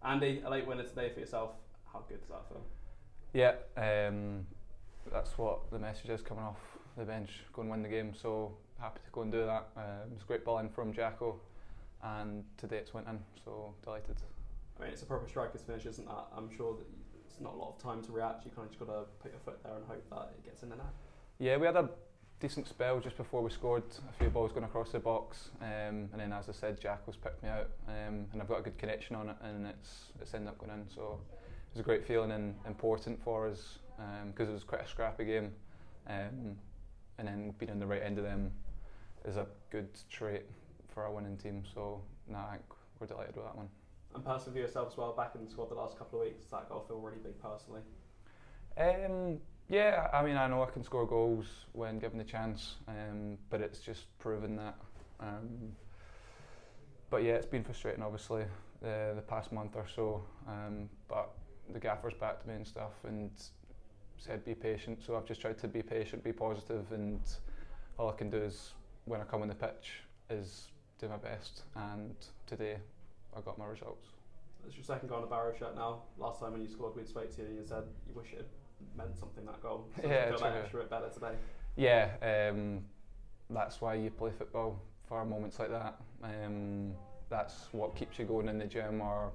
Andy, a late winner today for yourself. How good does that feel? Yeah, that's what the message is coming off the bench, go and win the game, so happy to go and do that. It was a great ball in from Jacko, and today it's went in, so delighted. I mean, it's a proper striker's finish, isn't that? I'm sure that it's not a lot of time to react, you kind of just got to put your foot there and hope that it gets in the net. Yeah, we had a decent spell just before we scored, a few balls going across the box, and then as I said, Jacko's picked me out, and I've got a good connection on it, and it's ended up going in, so it was a great feeling and important for us, because it was quite a scrappy game, and then being on the right end of them is a good trait for a winning team, so I think we're delighted with that one. And personally for yourself as well, back in the squad the last couple of weeks, does that goal feel really big personally? Yeah, I mean, I know I can score goals when given the chance, but it's just proven that. But yeah, it's been frustrating obviously the past month or so, but the gaffer's backed me and stuff and said be patient, so I've just tried to be patient, be positive, and all I can do is when I come on the pitch is do my best, and today I got my results. It's your second goal in a Barrow shirt now. Last time when you scored we'd spoke to you and you said you wish it had meant something, that goal. So yeah, you feel that extra bit better today? Yeah, that's why you play football, for moments like that. That's what keeps you going in the gym or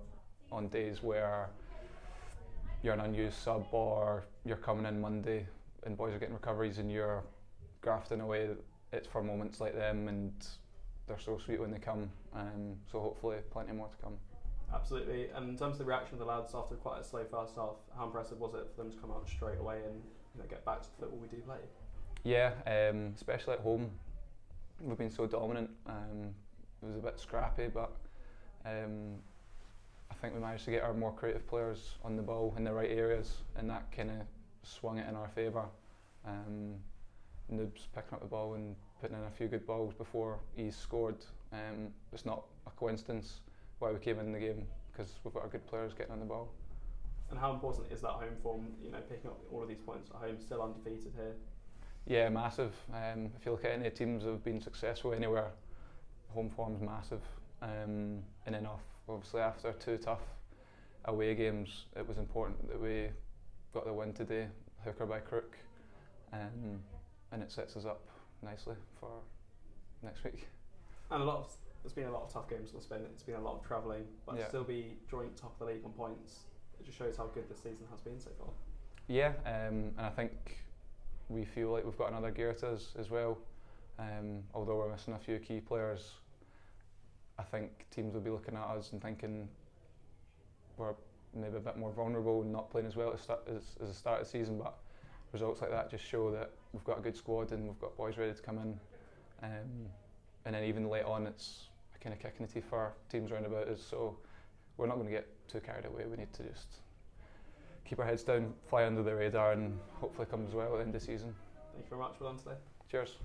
on days where you're an unused sub or you're coming in Monday and boys are getting recoveries and you're grafting away. It's for moments like them, and they're so sweet when they come, so hopefully plenty more to come. Absolutely. And in terms of the reaction of the lads after quite a slow first half, how impressive was it for them to come out straight away and get back to the football we do play? Yeah, especially at home, we've been so dominant. It was a bit scrappy, but I think we managed to get our more creative players on the ball in the right areas, and that kind of swung it in our favour. Noob's picking up the ball and putting in a few good balls before he's scored. It's not a coincidence why we came in the game, because we've got our good players getting on the ball. And how important is that home form, picking up all of these points at home, still undefeated here? Yeah, massive. If you look at any teams that have been successful anywhere, home form's massive. And then obviously after two tough away games, it was important that we got the win today, hook or by crook, and it sets us up nicely for next week. And there's been a lot of tough games to spend. It's been a lot of travelling, but to still be joint top of the league on points, it just shows how good this season has been so far. Yeah, and I think we feel like we've got another gear to us as well. Although we're missing a few key players, I think teams will be looking at us and thinking we're maybe a bit more vulnerable and not playing as well as the start of the season, but results like that just show that we've got a good squad and we've got boys ready to come in. And then even late on, it's a kind of kick in the teeth for teams round about us, so we're not going to get too carried away. We need to just keep our heads down, fly under the radar, and hopefully come as well at the end of the season. Thank you very much. Well done today. Cheers.